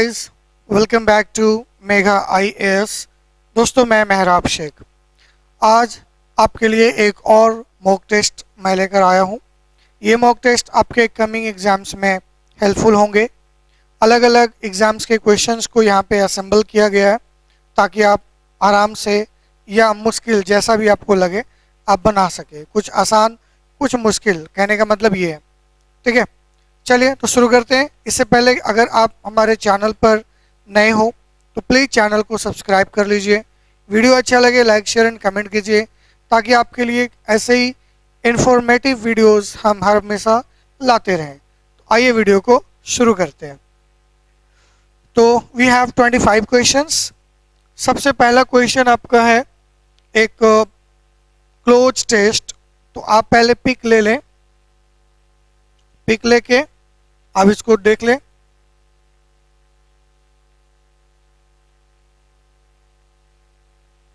Guys, welcome back to mega IAS. दोस्तों, मैं मेहराब शेख आज आपके लिए एक और मॉक टेस्ट मैं लेकर आया हूँ। ये मॉक टेस्ट आपके कमिंग एग्जाम्स में हेल्पफुल होंगे। अलग अलग एग्जाम्स के क्वेश्चंस को यहाँ पे असेंबल किया गया है ताकि आप आराम से या मुश्किल जैसा भी आपको लगे आप बना सके। कुछ आसान कुछ मुश्किल, कहने का मतलब ये है। ठीक है, चलिए तो शुरू करते हैं। इससे पहले अगर आप हमारे चैनल पर नए हो तो प्लीज़ चैनल को सब्सक्राइब कर लीजिए। वीडियो अच्छा लगे लाइक शेयर एंड कमेंट कीजिए ताकि आपके लिए ऐसे ही इंफॉर्मेटिव वीडियोस हम हर हमेशा लाते रहें। तो आइए वीडियो को शुरू करते हैं। तो वी हैव 25 क्वेश्चंस। सबसे पहला क्वेश्चन आपका है एक क्लोज टेस्ट। तो आप पहले पिक ले लें, पिक लेके आप इसको देख लें।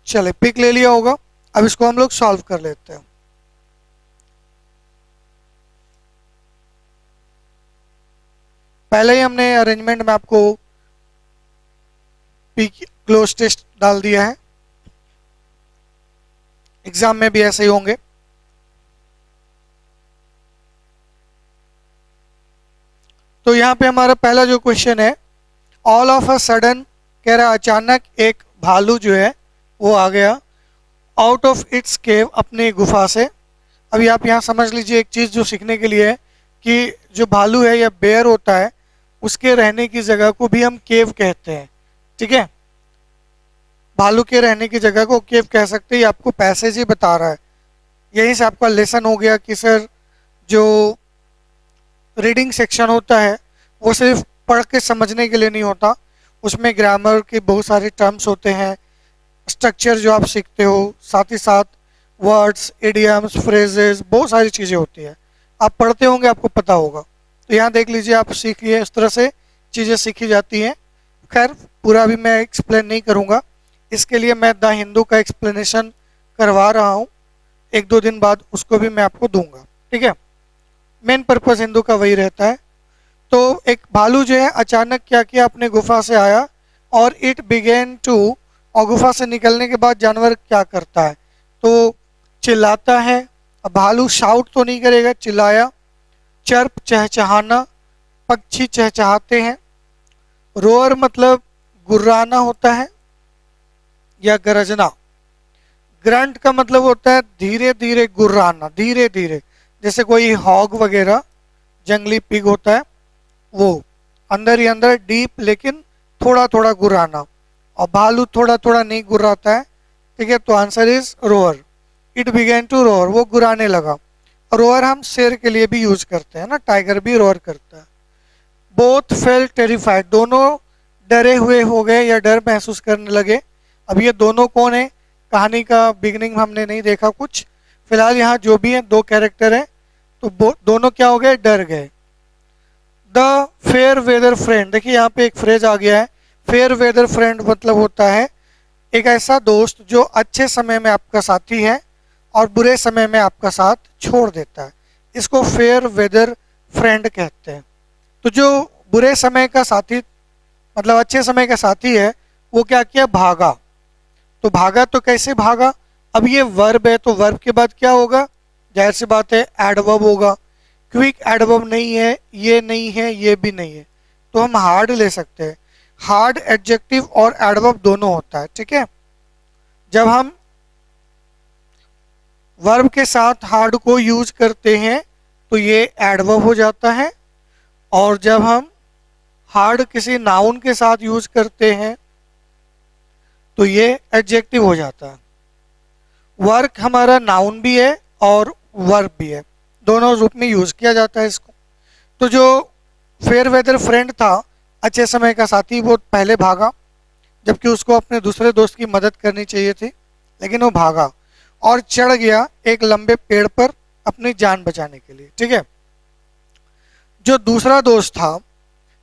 चले, पिक ले लिया होगा। अब इसको हम लोग सॉल्व कर लेते हैं। पहले ही हमने अरेंजमेंट में आपको पिक क्लोज टेस्ट डाल दिया है। एग्जाम में भी ऐसे ही होंगे। तो यहाँ पे हमारा पहला जो क्वेश्चन है, ऑल ऑफ अ सडन, कह रहा है अचानक एक भालू जो है वो आ गया आउट ऑफ इट्स केव, अपनी गुफा से। अभी आप यहाँ समझ लीजिए एक चीज़ जो सीखने के लिए है कि जो भालू है या बेयर होता है उसके रहने की जगह को भी हम केव कहते हैं। ठीक है, भालू के रहने की जगह को केव कह सकते हैं। ये आपको पैसेज ही बता रहा है। यहीं से आपका लेसन हो गया कि सर जो रीडिंग सेक्शन होता है वो सिर्फ पढ़ के समझने के लिए नहीं होता, उसमें ग्रामर के बहुत सारे टर्म्स होते हैं, स्ट्रक्चर जो आप सीखते हो, साथ ही साथ वर्ड्स, इडियम्स, फ्रेजेस, बहुत सारी चीज़ें होती है। आप पढ़ते होंगे, आपको पता होगा। तो यहाँ देख लीजिए, आप सीखिए, इस तरह से चीज़ें सीखी जाती हैं। खैर पूरा भी मैं एक्सप्लेन नहीं करूँगा, इसके लिए मैं द हिंदू का एक्सप्लेनेशन करवा रहा हूँ। एक दो दिन बाद उसको भी मैं आपको दूंगा। ठीक है, मेन पर्पज़ हिंदू का वही रहता है। तो एक भालू जो है अचानक क्या किया, अपने गुफा से आया और इट बिगेन टू, और गुफा से निकलने के बाद जानवर क्या करता है तो चिल्लाता है। अब भालू शाउट तो नहीं करेगा, चिल्लाया। चर्प, चहचहाना, पक्षी चहचहाते हैं। रोअर मतलब गुर्राना होता है या गरजना। ग्रंट का मतलब होता है धीरे धीरे गुर्राना, धीरे धीरे, जैसे कोई हॉग वगैरह जंगली पिग होता है वो अंदर ही अंदर डीप लेकिन थोड़ा थोड़ा गुर्राना। और भालू थोड़ा थोड़ा नहीं गुर्राता है। ठीक है, तो answer is roar. It began to roar, वो गुर्राने लगा। रोअर हम शेर के लिए भी यूज करते हैं ना, टाइगर भी रोअर करता है। बोथ फेल्ट टेरिफाइड, दोनों डरे हुए हो गए या डर महसूस करने लगे। अब ये दोनों कौन है, कहानी का बिगनिंग हमने नहीं देखा कुछ। फिलहाल यहाँ जो भी है दो कैरेक्टर हैं, तो दोनों क्या हो गए, डर गए। द फेयर वेदर फ्रेंड, देखिए यहाँ पे एक फ्रेज आ गया है। फेयर वेदर फ्रेंड मतलब होता है एक ऐसा दोस्त जो अच्छे समय में आपका साथी है और बुरे समय में आपका साथ छोड़ देता है। इसको फेयर वेदर फ्रेंड कहते हैं। तो जो बुरे समय का साथी मतलब अच्छे समय का साथी है वो क्या किया, भागा। तो भागा तो कैसे भागा, अब ये वर्ब है तो वर्ब के बाद क्या होगा, जाहिर सी बात है एडवर्ब होगा। क्विक एडवर्ब नहीं है, ये नहीं है, ये भी नहीं है, तो हम हार्ड ले सकते हैं। हार्ड एडजेक्टिव और एडवर्ब दोनों होता है। ठीक है, जब हम वर्ब के साथ हार्ड को यूज करते हैं तो ये एडवर्ब हो जाता है, और जब हम हार्ड किसी नाउन के साथ यूज करते हैं तो ये एडजेक्टिव हो जाता है। वर्क हमारा नाउन भी है और वर्ब भी है, दोनों रूप में यूज किया जाता है इसको। तो जो फेयर वेदर फ्रेंड था, अच्छे समय का साथी, वो पहले भागा, जबकि उसको अपने दूसरे दोस्त की मदद करनी चाहिए थी, लेकिन वो भागा और चढ़ गया एक लंबे पेड़ पर अपनी जान बचाने के लिए। ठीक है, जो दूसरा दोस्त था,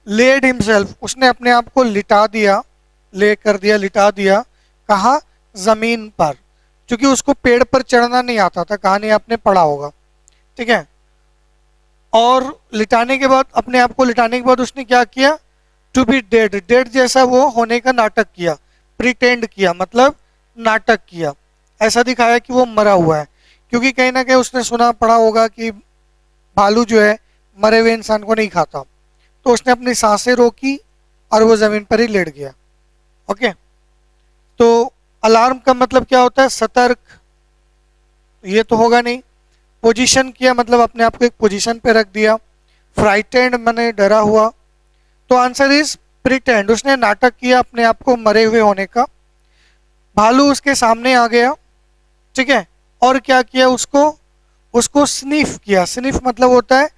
लेड हिमसेल्फ, उसने अपने आप को लिटा दिया, ले कर दिया, लिटा दिया। कहाँ, जमीन पर, क्योंकि उसको पेड़ पर चढ़ना नहीं आता था, कहानी आपने पढ़ा होगा। ठीक है, और लिटाने के बाद, अपने आप को लिटाने के बाद उसने क्या किया, टू बी डेड, डेड जैसा वो होने का नाटक किया, प्रिटेंड किया मतलब नाटक किया, ऐसा दिखाया कि वो मरा हुआ है। क्योंकि कहीं ना कहीं उसने सुना पड़ा होगा कि भालू जो है मरे हुए इंसान को नहीं खाता, तो उसने अपनी सांसें रोकी और वो जमीन पर ही लेट गया। ओके, तो अलार्म का मतलब क्या होता है? सतर्क, ये तो होगा नहीं। पोजीशन किया मतलब अपने आप को एक पोजीशन पे रख दिया। फ्राइटेंड माने डरा हुआ। तो आंसर इज प्रिटेंड, उसने नाटक किया अपने आप को मरे हुए होने का। भालू उसके सामने आ गया, ठीक है, और क्या किया? उसको उसको स्निफ किया। स्निफ मतलब होता है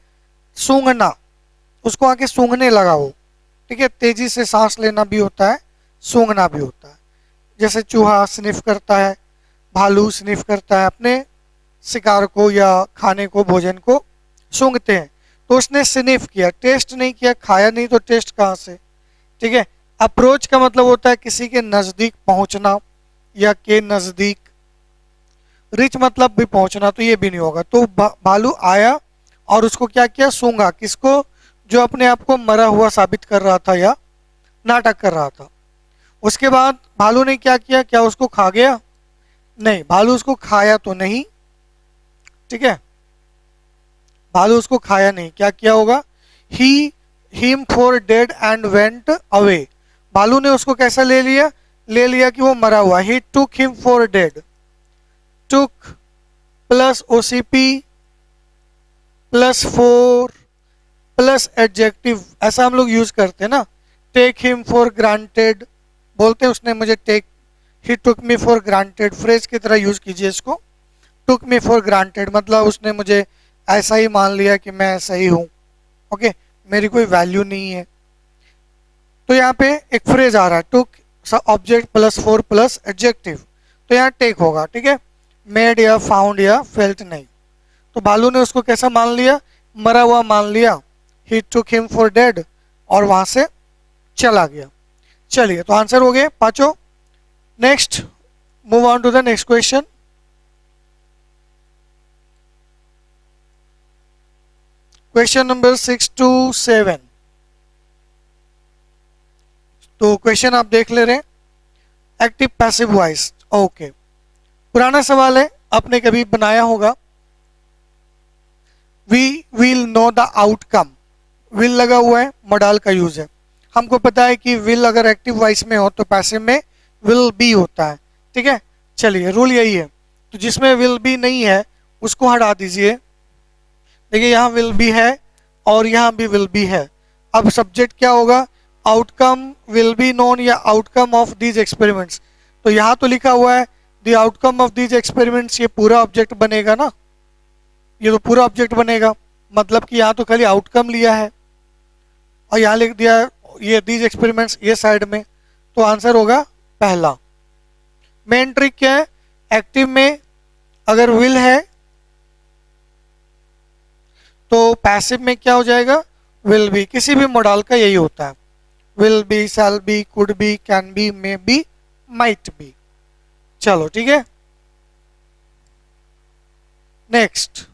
सूंघना, उसको आके सूंघने लगा वो, ठीक है। तेजी से सांस लेना भी होता है, सूंघना भी होता है। जैसे चूहा स्निफ करता है, भालू स्निफ करता है, अपने शिकार को या खाने को, भोजन को सूंघते हैं। तो उसने स्निफ किया, टेस्ट नहीं किया, खाया नहीं, तो टेस्ट कहाँ से, ठीक है। अप्रोच का मतलब होता है किसी के नजदीक पहुंचना या के नजदीक। रिच मतलब भी पहुंचना, तो ये भी नहीं होगा। तो भालू आया और उसको क्या किया? सूंघा। किसको? जो अपने आप को मरा हुआ साबित कर रहा था या नाटक कर रहा था। उसके बाद भालू ने क्या किया? क्या उसको खा गया? नहीं, भालू उसको खाया तो नहीं, ठीक है, भालू उसको खाया नहीं। क्या किया होगा? He him for dead and went away. भालू ने उसको कैसा ले लिया? ले लिया कि वो मरा हुआ। He took him for dead. Took plus OCP plus for plus adjective, ऐसा हम लोग यूज करते हैं ना। टेक हिम फॉर ग्रांटेड, बोलते हैं उसने मुझे take, he took me for granted, phrase की तरह यूज कीजिए इसको। टुक मी फॉर ग्रांटेड मतलब उसने मुझे ऐसा ही मान लिया कि मैं ऐसा ही हूं, ओके, मेरी कोई वैल्यू नहीं है। तो यहाँ पे एक फ्रेज आ रहा है, took object plus for plus adjective, तो यहाँ टेक होगा, ठीक है। मेड या फाउंड या फेल्ट नहीं। तो भालू ने उसको कैसा मान लिया? मरा हुआ मान लिया। ही टुक हिम फॉर डेड, और वहां से चला गया। चलिए, तो आंसर हो गए पांचों। Next, move on to the next question. Question number 6 to 7। तो क्वेश्चन आप देख ले रहे हैं, एक्टिव पैसिव वॉइस। ओके, पुराना सवाल है, आपने कभी बनाया होगा। We will know the outcome, will लगा हुआ है, मॉडल का यूज है। हमको पता है कि विल अगर एक्टिव वॉइस में हो तो पैसिव में विल बी होता है, ठीक है। चलिए, रूल यही है। तो जिसमें विल बी नहीं है उसको हटा दीजिए। देखिए, यहाँ विल बी है और यहाँ भी विल बी है। अब सब्जेक्ट क्या होगा? आउटकम विल बी नोन या आउटकम ऑफ दीज एक्सपेरिमेंट्स। तो यहाँ तो लिखा हुआ है the outcome of these experiments, ये पूरा ऑब्जेक्ट बनेगा ना, ये तो पूरा ऑब्जेक्ट बनेगा। मतलब कि यहाँ तो खाली आउटकम लिया है और यहाँ लिख दिया ये दीज एक्सपेरिमेंट्स ये साइड में, तो आंसर होगा पहला। मेन ट्रिक क्या है? एक्टिव में अगर विल है तो पैसिव में क्या हो जाएगा? Will be. किसी भी मॉडल का यही होता है, will be, shall be, could be, can be, may be, might be. चलो, ठीक है। नेक्स्ट,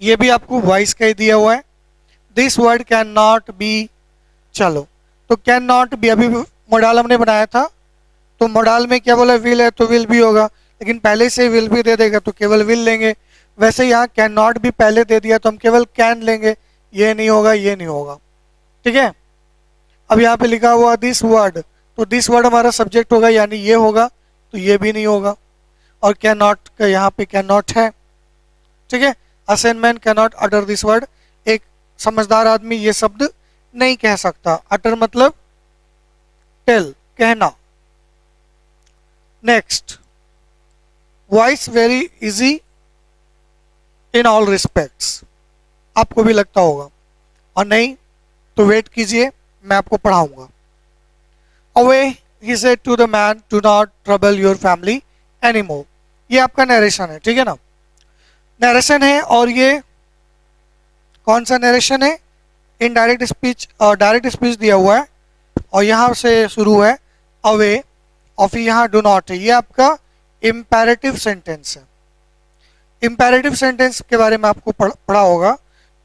ये भी आपको वॉइस का ही दिया हुआ है। This word can not be. चलो, तो कैन नॉट बी अभी मॉडल हमने बनाया था, तो मॉडल में क्या बोला? विल है तो विल भी होगा, लेकिन पहले से विल भी दे देगा तो केवल विल लेंगे। वैसे यहाँ कैन नॉट भी पहले दे दिया तो हम केवल कैन लेंगे, ये नहीं होगा, ये नहीं होगा, ठीक है। अब यहाँ पे लिखा हुआ दिस वर्ड, तो दिस वर्ड हमारा सब्जेक्ट होगा, यानी ये होगा, तो ये भी नहीं होगा। और कैन नॉट का यहाँ पे कैन नॉट है, ठीक है। A sane man can not utter this word, एक समझदार आदमी ये शब्द नहीं कह सकता। अटर मतलब टेल, कहना। Next, voice very easy in all respects, आपको भी लगता होगा, और नहीं तो वेट कीजिए, मैं आपको पढ़ाऊंगा। Away he said to the man, do not trouble your family anymore. ये आपका नरेशन है, ठीक है ना, नरेशन है। और ये कौन सा नरेशन है? इनडायरेक्ट स्पीच और डायरेक्ट स्पीच दिया हुआ है, और यहाँ से शुरू है अवे, और फिर यहाँ डू नॉट है। ये आपका इम्पेरेटिव सेंटेंस है। इम्पेरेटिव सेंटेंस के बारे में आपको पढ़ा होगा,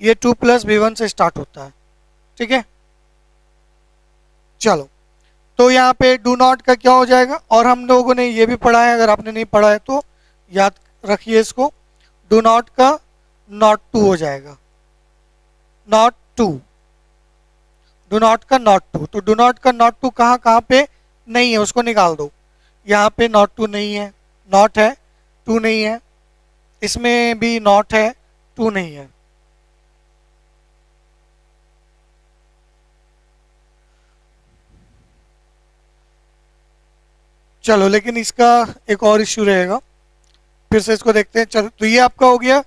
ये 2 + V1 से स्टार्ट होता है, ठीक है, चलो। तो यहाँ पे डू नॉट का क्या हो जाएगा, और हम लोगों ने ये भी पढ़ा है, अगर आपने नहीं पढ़ा है तो याद रखिए इसको। डू नॉट का नॉट टू हो जाएगा, नॉट टू। डू नॉट का नॉट टू, तो डू नॉट का नॉट टू कहाँ कहाँ पे नहीं है उसको निकाल दो। यहाँ पे नॉट टू नहीं है, नॉट है, टू नहीं है, इसमें भी नॉट है, टू नहीं है। चलो, लेकिन इसका एक और इश्यू रहेगा, फिर से इसको देखते हैं। चलो, तो ये आपका हो गया।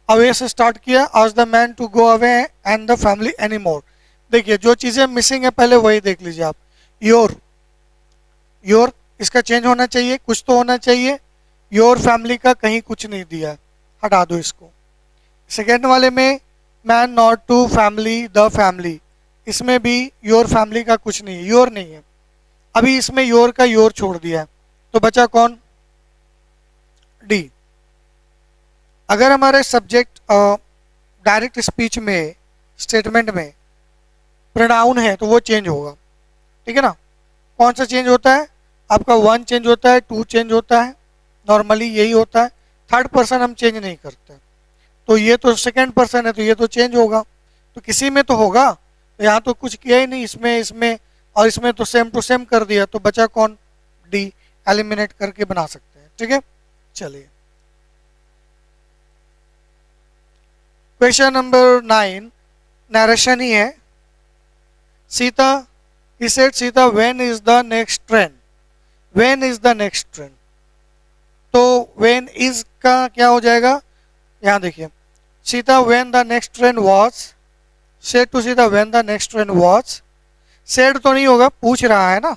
अवे से स्टार्ट किया, आज the man to go away and the family anymore. देखिए, जो चीज़ें मिसिंग है पहले वही देख लीजिए आप। योर, योर इसका चेंज होना चाहिए, कुछ तो होना चाहिए। योर फैमिली का कहीं कुछ नहीं दिया, हटा दो इसको। सेकेंड वाले में man not to family the family, इसमें भी योर फैमिली का कुछ नहीं है, योर नहीं है। अभी इसमें योर का योर छोड़ दिया है, तो बचा कौन, डी। अगर हमारे सब्जेक्ट डायरेक्ट स्पीच में स्टेटमेंट में प्रोनाउन है तो वो चेंज होगा, ठीक है ना। कौन सा चेंज होता है, आपका वन चेंज होता है, टू चेंज होता है, नॉर्मली यही होता है। थर्ड पर्सन हम चेंज नहीं करते, तो ये तो सेकेंड पर्सन है तो ये तो चेंज होगा, तो किसी में तो होगा। तो यहाँ तो कुछ किया ही नहीं, इसमें इसमें और इसमें तो सेम टू सेम कर दिया, तो बचा कौन, डी। एलिमिनेट करके बना सकते हैं, ठीक है। चलिए, क्वेश्चन नंबर 9 नरेशन ही है। Sita, he said Sita when is the next train, when is the next train। तो when is का क्या हो जाएगा, यहाँ देखिए, Sita when the next train was, said to Sita when the next train was। said तो नहीं होगा, पूछ रहा है ना।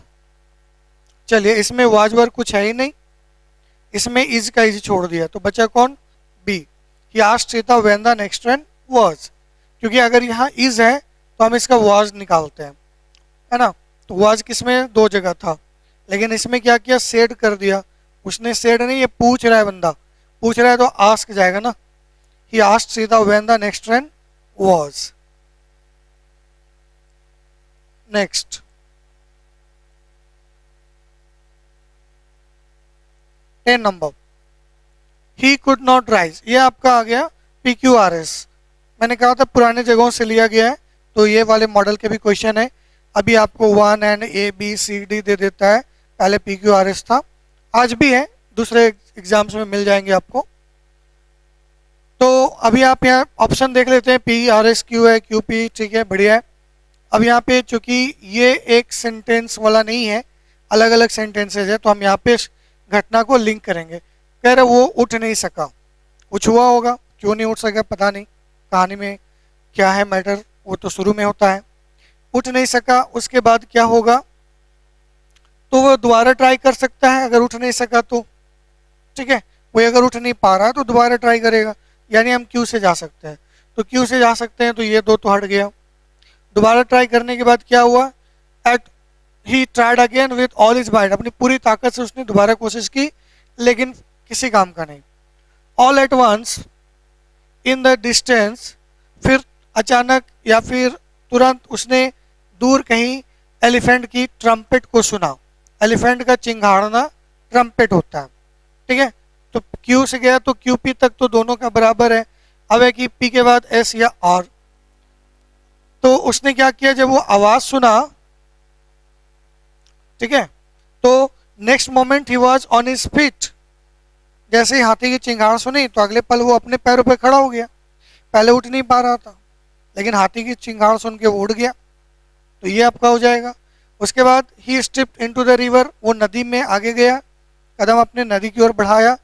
चलिए, इसमें was वर्ब कुछ है ही नहीं, इसमें is का is छोड़ दिया, तो बचा कौन, B. He asked Sita when the next train was, क्योंकि अगर यहाँ is है तो हम इसका was निकालते हैं, है ना। तो was किसमें, दो जगह था, लेकिन इसमें क्या किया, सेड कर दिया। उसने सेड नहीं, ये पूछ रहा है, बंदा पूछ रहा है तो आस्क जाएगा ना। He asked Sita when the next train was। Next, ten number, he could not rise, ये आपका आ गया PQRS। मैंने कहा था पुराने जगहों से लिया गया है, तो ये वाले मॉडल के भी क्वेश्चन है। अभी आपको 1 एंड ABCD दे देता है, पहले PQRS था, आज भी है, दूसरे एग्जाम्स में मिल जाएंगे आपको। तो अभी आप यहाँ ऑप्शन देख लेते हैं, PRSQ है, QP, ठीक है, बढ़िया है। अब यहाँ पे चूंकि ये एक सेंटेंस वाला नहीं है, अलग अलग सेंटेंसेज है, तो हम यहाँ पे घटना को लिंक करेंगे। कह रहे वो उठ नहीं सका, कुछ हुआ होगा, क्यों नहीं उठ सका पता नहीं, कहानी में क्या है मैटर, वो तो शुरू में होता है। उठ नहीं सका, उसके बाद क्या होगा, तो वो दोबारा ट्राई कर सकता है अगर उठ नहीं सका तो, ठीक है। वो अगर उठ नहीं पा रहा है तो दोबारा ट्राई करेगा, यानी हम क्यू से जा सकते हैं, तो क्यू से जा सकते हैं, तो ये दो तो हट गया। दोबारा ट्राई करने के बाद क्या हुआ, at he tried again with all his might, अपनी पूरी ताकत से उसने दोबारा कोशिश की, लेकिन किसी काम का नहीं। All at once, in the distance, फिर अचानक या फिर तुरंत उसने दूर कहीं एलिफेंट की ट्रम्पेट को सुना। एलिफेंट का चिंगाड़ना ट्रम्पेट होता है, ठीक है। तो क्यू से गया तो QP तक तो दोनों का बराबर है। अब है कि P के बाद S या R, तो उसने क्या किया, जब वो आवाज सुना, ठीक है, तो next moment he was on his feet. जैसे ही हाथी की चिंगाड़ सुनी तो अगले पल वो अपने पैरों पे खड़ा हो गया। पहले उठ नहीं पा रहा था, लेकिन हाथी की चिंगाड़ सुन के वो उड़ गया, तो ये आपका हो जाएगा। उसके बाद ही स्टेप्ड इनटू द रिवर, वो नदी में आगे गया, कदम अपने नदी की ओर बढ़ाया,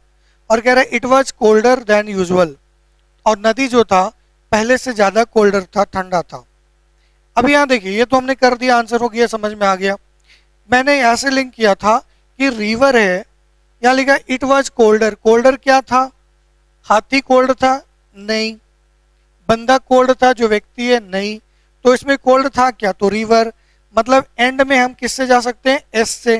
और कह रहा है it was colder than usual, और नदी जो था पहले से ज़्यादा कोल्डर था, ठंडा था। अब यहाँ देखिए, ये तो हमने कर दिया, आंसर हो गया, समझ में आ गया। मैंने ऐसे लिंक किया था कि रिवर है, यहाँ लिखा इट वाज कोल्डर, कोल्डर क्या था, हाथी कोल्ड था नहीं, बंदा कोल्ड था जो व्यक्ति है नहीं, तो इसमें कोल्ड था क्या, तो रिवर। मतलब एंड में हम किससे जा सकते हैं, एस से,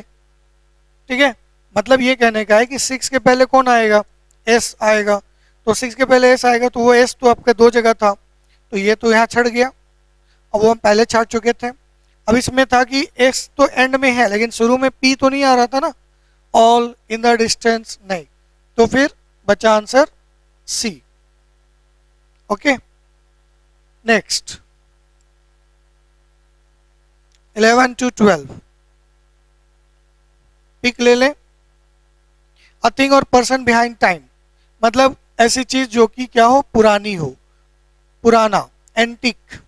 ठीक है। मतलब ये कहने का है कि 6 के पहले कौन आएगा, एस आएगा, तो 6 के पहले एस आएगा, तो वो एस तो आपका दो जगह था, तो ये तो यहाँ छड़ गया। और वो हम पहले छाट चुके थे। अब इसमें था कि एक्स तो एंड में है लेकिन शुरू में पी तो नहीं आ रहा था ना, ऑल इन द डिस्टेंस नहीं, तो फिर बचा answer C. Okay, next 11 to 12 pick ले लें। अ थिंग और पर्सन बिहाइंड टाइम, मतलब ऐसी चीज जो कि क्या हो, पुरानी हो, पुराना, एंटिक।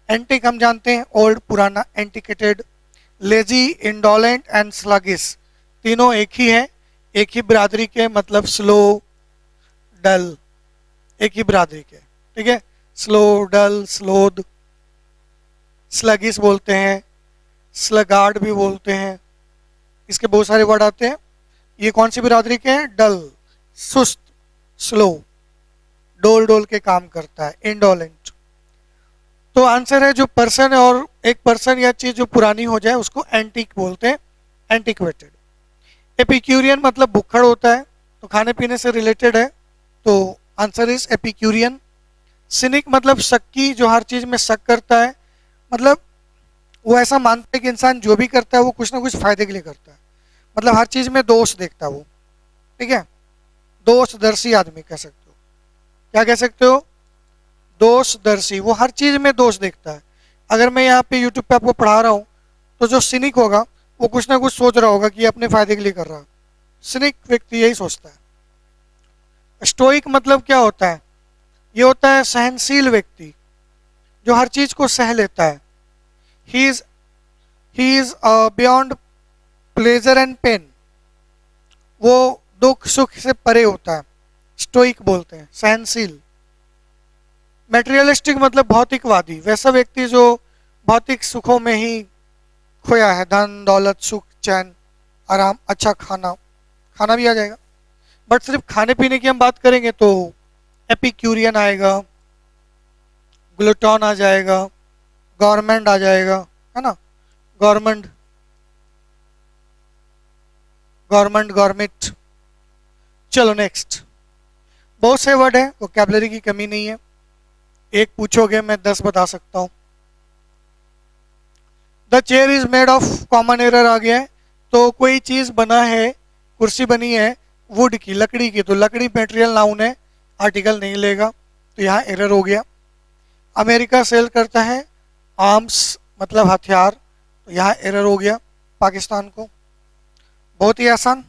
एंटिक हम जानते हैं ओल्ड, पुराना, एंटिकेटेड। लेजी, इंडोलेंट एंड स्लगिस, तीनों एक ही है, एक ही बिरादरी के, मतलब स्लो, डल, एक ही बिरादरी के, ठीक है। स्लो, डल, स्लोद, स्लगिस बोलते हैं, स्लगार्ड भी बोलते हैं, इसके बहुत सारे वर्ड आते हैं। ये कौन सी बिरादरी के हैं? डल, सुस्त, स्लो, डोल डोल के काम करता है, इंडोलेंट। तो आंसर है जो पर्सन है, और एक पर्सन या चीज जो पुरानी हो जाए उसको एंटीक बोलते हैं, एंटिक्वेटेड। एपिक्यूरियन मतलब भुक्खड़ होता है, तो खाने पीने से रिलेटेड है, तो आंसर इज एपिक्यूरियन। सिनिक मतलब शक्की, जो हर चीज में शक करता है, मतलब वो ऐसा मानता है कि इंसान जो भी करता है वो कुछ ना कुछ फायदे के लिए करता है, मतलब हर चीज में दोष देखता है वो, ठीक है। दोषदर्शी आदमी कह सकते हो, क्या कह सकते हो? दोषदर्शी, वो हर चीज में दोष देखता है। अगर मैं यहाँ पे यूट्यूब पे आपको पढ़ा रहा हूँ तो जो सिनिक होगा वो कुछ ना कुछ सोच रहा होगा कि ये अपने फायदे के लिए कर रहा है। सिनिक व्यक्ति यही सोचता है। स्टोइक मतलब क्या होता है? ये होता है सहनशील व्यक्ति, जो हर चीज को सह लेता है। He is beyond pleasure and pain, वो दुख सुख से परे होता है, स्टोइक बोलते हैं, सहनशील। मेटेरियलिस्टिक मतलब भौतिकवादी, वैसा व्यक्ति जो भौतिक सुखों में ही खोया है, धन दौलत सुख चैन आराम, अच्छा खाना, खाना भी आ जाएगा, बट सिर्फ खाने पीने की हम बात करेंगे तो एपिक्यूरियन आएगा, ग्लूटॉन आ जाएगा, गवर्नमेंट आ जाएगा, है ना, गवर्नमेंट, गवर्नमेंट, गवर्नमेंट। चलो नेक्स्ट, बहुत से वर्ड है, वोकैबुलरी की कमी नहीं है, एक पूछोगे मैं 10 बता सकता हूं। The chair is made of, common error आ गया है, तो कोई चीज बना है, कुर्सी बनी है वुड की, लकड़ी की, तो लकड़ी मटेरियल नाउन है, आर्टिकल नहीं लेगा, तो यहाँ एरर हो गया। अमेरिका सेल करता है आर्म्स, मतलब हथियार, तो यहाँ एरर हो गया पाकिस्तान को। बहुत ही आसान,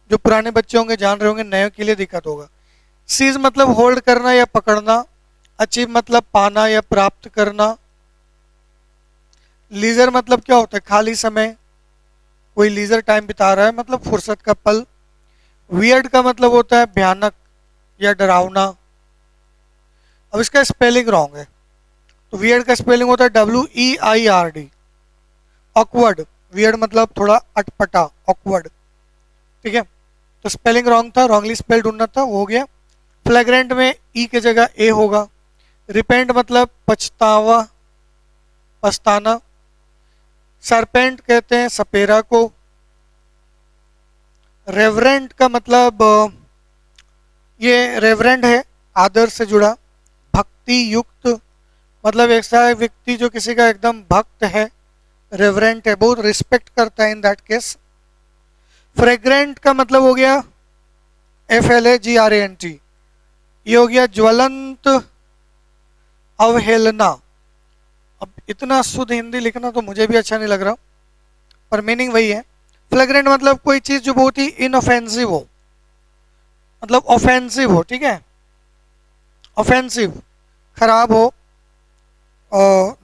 जो पुराने बच्चे होंगे जान रहे होंगे, नए के लिए दिक्कत होगा। सीज मतलब होल्ड करना या पकड़ना, अचीव मतलब पाना या प्राप्त करना। लीजर मतलब क्या होता है? खाली समय, कोई लीजर टाइम बिता रहा है, मतलब फुर्सत का पल। वियर्ड का मतलब होता है भयानक या डरावना। अब इसका स्पेलिंग रॉन्ग है, तो वियर्ड का स्पेलिंग होता है WEIRD। ऑकवर्ड, वियर्ड मतलब थोड़ा अटपटा, ऑकवर्ड, ठीक है, तो स्पेलिंग रॉन्ग था, रॉन्गली स्पेल्ड ढूंढना था, वो हो गया। फ्लैग्रेंट में ई की जगह ए होगा। रिपेंट मतलब पछतावा, पछताना। सरपेंट कहते हैं सपेरा को। रेवरेंट का मतलब ये रेवरेंट है, आदर से जुड़ा, भक्ति युक्त, मतलब ऐसा व्यक्ति जो किसी का एकदम भक्त है, रेवरेंट है, बहुत रिस्पेक्ट करता है इन दैट केस। फ्रेग्रेंट का मतलब हो गया FLAGRANT, ये हो गया ज्वलंत अवहेलना। अब इतना शुद्ध हिंदी लिखना तो मुझे भी अच्छा नहीं लग रहा, पर मीनिंग वही है। फ्लैग्रेंट मतलब कोई चीज जो बहुत ही इनऑफेंसिव हो, मतलब ऑफेंसिव हो, ठीक है, ऑफेंसिव, खराब हो,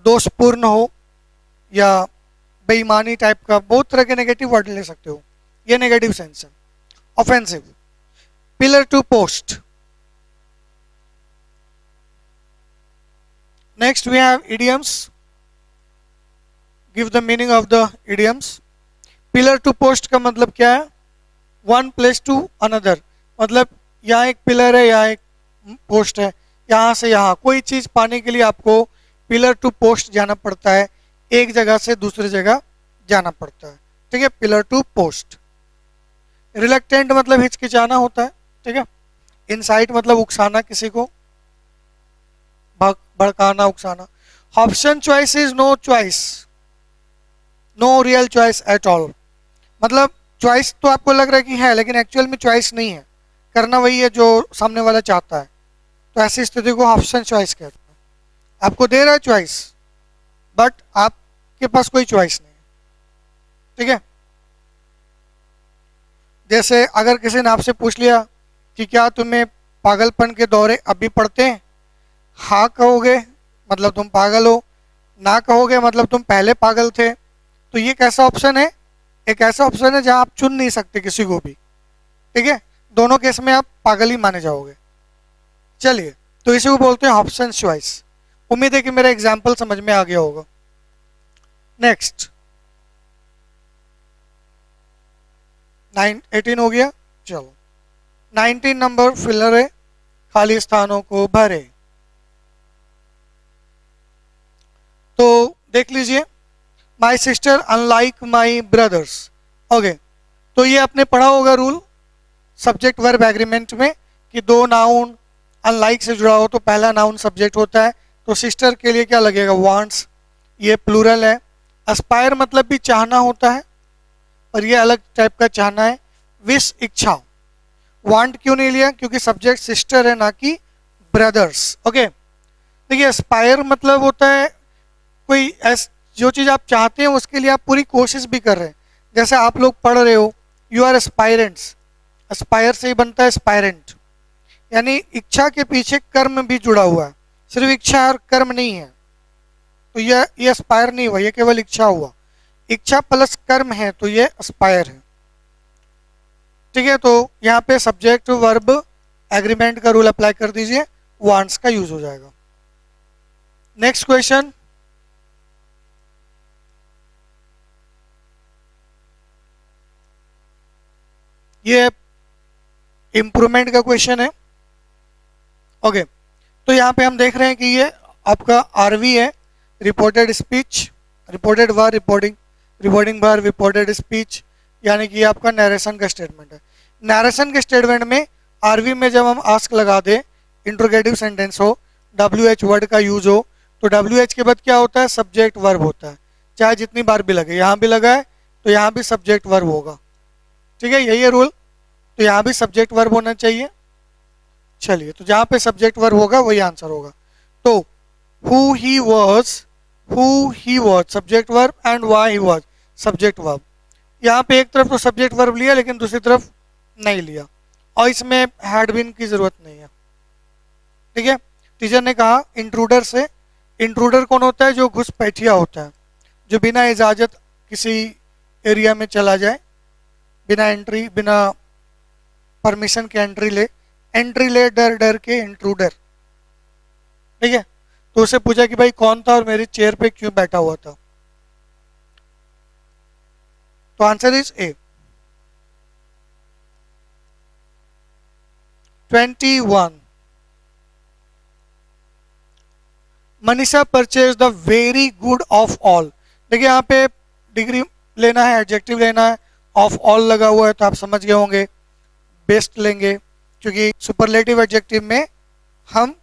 दोषपूर्ण हो, या बेईमानी टाइप का, बहुत तरह के नेगेटिव वर्ड ले सकते हो, ये नेगेटिव सेंस है, offensive. Pillar to post. Next we have idioms. Give the meaning of the idioms. Pillar to post का मतलब क्या है? वन प्लेस टू अनदर, मतलब यहाँ एक पिलर है, यहाँ एक पोस्ट है, यहाँ से यहाँ कोई चीज पाने के लिए आपको पिलर टू पोस्ट जाना पड़ता है, एक जगह से दूसरी जगह जाना पड़ता है, ठीक है, पिलर टू पोस्ट। रिलक्टेंट मतलब हिचकिचाना होता है, ठीक है। इनसाइट मतलब उकसाना, किसी को भड़काना, उकसाना। Option choice is no choice, no real choice at all. मतलब चॉइस तो आपको लग रहा है कि है, लेकिन एक्चुअल में चॉइस नहीं है, करना वही है जो सामने वाला चाहता है। तो ऐसी स्थिति को ऑप्शन चॉइस कहते हैं। आपको दे रहा है चॉइस, बट आपके पास कोई चॉइस नहीं है। ठीक है, जैसे अगर किसी ने आपसे पूछ लिया कि क्या तुम्हें पागलपन के दौरे अभी पड़ते हैं, हाँ कहोगे मतलब तुम पागल हो, ना कहोगे मतलब तुम पहले पागल थे। तो ये कैसा ऑप्शन है? एक ऐसा ऑप्शन है जहां आप चुन नहीं सकते किसी को भी। ठीक है, दोनों केस में आप पागल ही माने जाओगे। चलिए, तो इसे को बोलते हैं ऑप्शन चॉइस। उम्मीद है कि मेरा एग्जाम्पल समझ में आ गया होगा। नेक्स्ट 18 हो गया। चलो 19 नंबर फिलर है, खाली स्थानों को भरे। तो देख लीजिए, my sister unlike my brothers. Okay, तो ये आपने पढ़ा होगा रूल सब्जेक्ट वर्ब एग्रीमेंट में कि दो नाउन अनलाइक से जुड़ा हो तो पहला नाउन सब्जेक्ट होता है। तो सिस्टर के लिए क्या लगेगा? वांट्स, ये प्लूरल है। एस्पायर मतलब भी चाहना होता है, और ये अलग टाइप का चाहना है। विश, इच्छा। वांट क्यों नहीं लिया? क्योंकि सब्जेक्ट सिस्टर है, ना कि ब्रदर्स। ओके, देखिए एस्पायर मतलब होता है कोई जो चीज़ आप चाहते हैं उसके लिए आप पूरी कोशिश भी कर रहे हैं। जैसे आप लोग पढ़ रहे हो, यू आर एस्पायरेंट्स, एस्पायर से ही बनता है एस्पायरेंट, यानी इच्छा के पीछे कर्म भी जुड़ा हुआ है, सिर्फ इच्छा और कर्म नहीं है। तो ये एस्पायर नहीं हुआ, ये केवल इच्छा हुआ। इच्छा प्लस कर्म है तो ये एस्पायर है। ठीक है, तो यहाँ पे सब्जेक्ट वर्ब एग्रीमेंट का रूल अप्लाई कर दीजिए, वांट्स का यूज हो जाएगा। नेक्स्ट क्वेश्चन, ये इंप्रूवमेंट का क्वेश्चन है। ओके, तो यहाँ पे हम देख रहे हैं कि ये आपका आरवी है, reported speech, reported verb, reporting verb, reported speech, यानी कि आपका नरेशन का स्टेटमेंट है। नरेशन के स्टेटमेंट में आरवी में जब हम आस्क लगा दे, इंट्रोगेटिव सेंटेंस हो, WH वर्ड का यूज हो, तो WH के बाद क्या होता है? सब्जेक्ट वर्ब होता है, चाहे जितनी बार भी लगे। यहाँ भी लगा है तो यहाँ भी सब्जेक्ट वर्ब होगा। ठीक है, यही है रूल। तो यहाँ भी सब्जेक्ट वर्ब होना चाहिए। चलिए, तो जहाँ पे सब्जेक्ट वर्ब होगा वही आंसर होगा। तो who he was subject verb and why he was subject verb. यहाँ पे एक तरफ तो सब्जेक्ट वर्ब लिया लेकिन दूसरी तरफ नहीं लिया, और इसमें हैड बीन की जरूरत नहीं है। ठीक है, टीचर ने कहा इंट्रूडर से। इंट्रूडर कौन होता है? जो घुसपैठिया होता है, जो बिना इजाजत किसी एरिया में चला जाए, बिना एंट्री, बिना परमिशन के एंट्री ले डर डर के इंट्रूडर। ठीक है, तो उसे पूछा कि भाई कौन था और मेरी चेयर पे क्यों बैठा हुआ था? तो answer is a. 21, Manisha purchase the very good of all. देखिए यहाँ पे डिग्री लेना है, एडजेक्टिव लेना है, ऑफ ऑल लगा हुआ है तो आप समझ गए होंगे बेस्ट लेंगे, क्योंकि सुपरलेटिव एडजेक्टिव में हम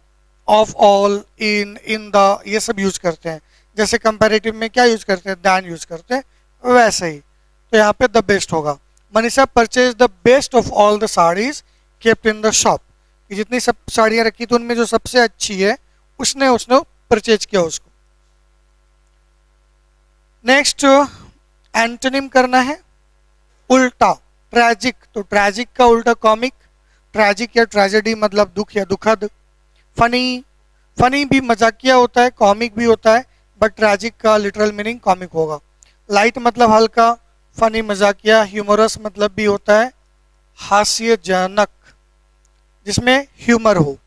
ऑफ ऑल, इन द, ये सब यूज करते हैं। जैसे कंपैरेटिव में क्या यूज करते हैं? दैन यूज करते हैं, वैसे ही। तो यहाँ पे द बेस्ट होगा। Manisha purchase the best of all the saris kept in the shop. जितनी सब साड़ियाँ रखी थी उनमें जो सबसे अच्छी है उसने परचेज किया उसको। नेक्स्ट एंटोनिम करना है उल्टा, ट्रैजिक। तो ट्रैजिक का उल्टा कॉमिक, ट्रैजिक या ट्रेजेडी मतलब दुख या दुखद। फनी, फनी भी मजाकिया होता है, कॉमिक भी होता है, बट ट्रैजिक का लिटरल मीनिंग कॉमिक होगा। लाइट मतलब हल्का, फनी मजाकिया। ह्यूमरस मतलब भी होता है हास्यजनक, जिसमें ह्यूमर हो।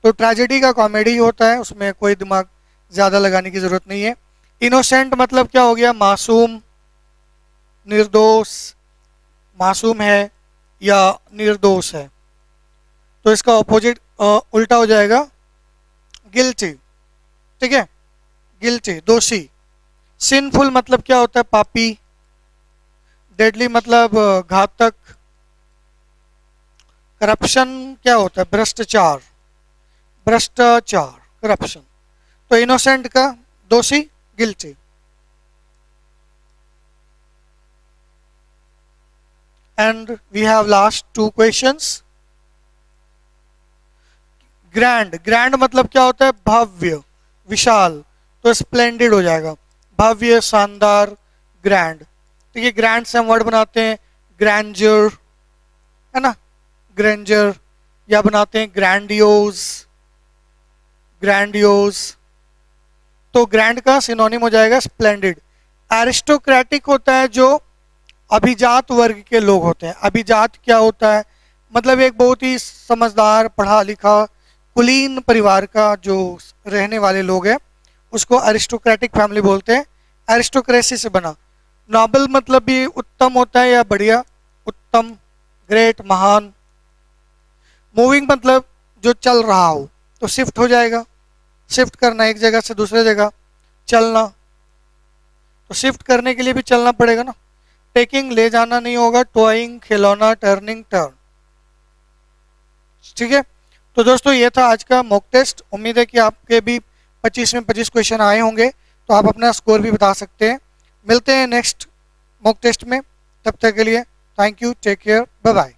तो ट्रेजेडी का कॉमेडी होता है, उसमें कोई दिमाग ज़्यादा लगाने की ज़रूरत नहीं है। इनोसेंट मतलब क्या हो गया? मासूम, निर्दोष, मासूम है या निर्दोष है। तो इसका ऑपोजिट उल्टा हो जाएगा गिल्टी। ठीक है, गिल्टी, दोषी। सिनफुल मतलब क्या होता है? पापी। डेडली मतलब घातक। करप्शन क्या होता है? भ्रष्टाचार, भ्रष्टाचार, करप्शन। तो इनोसेंट का दोषी, guilty. And we have last 2 questions. Grand, grand मतलब क्या होता है? भव्य, विशाल, तो स्प्लेंडेड हो जाएगा, भव्य, शानदार, ग्रैंड। ठीक है, ग्रैंड से हम वर्ड बनाते हैं ग्रैंडर, है ना, ग्रैंडर, या बनाते हैं ग्रैंडियोज, ग्रैंडियोज। तो ग्रैंड का सिनोनिम हो जाएगा स्प्लेंडेड। एरिस्टोक्रेटिक होता है जो अभिजात वर्ग के लोग होते हैं। अभिजात क्या होता है? मतलब एक बहुत ही समझदार, पढ़ा लिखा, कुलीन परिवार का जो रहने वाले लोग हैं उसको अरिस्टोक्रेटिक फैमिली बोलते हैं। एरिस्टोक्रेसी से बना। नोबल मतलब भी उत्तम होता है या बढ़िया, उत्तम, ग्रेट, महान। मूविंग मतलब जो चल रहा हो, तो शिफ्ट हो जाएगा, शिफ्ट करना एक जगह से दूसरे जगह, चलना, तो शिफ्ट करने के लिए भी चलना पड़ेगा ना। टेकिंग ले जाना नहीं होगा, टॉइंग खिलौना, टर्निंग टर्न। ठीक है, तो दोस्तों ये था आज का मॉक टेस्ट। उम्मीद है कि आपके भी 25 में 25 क्वेश्चन आए होंगे, तो आप अपना स्कोर भी बता सकते हैं। मिलते हैं नेक्स्ट मॉक टेस्ट में, तब तक के लिए thank you, take care, bye bye.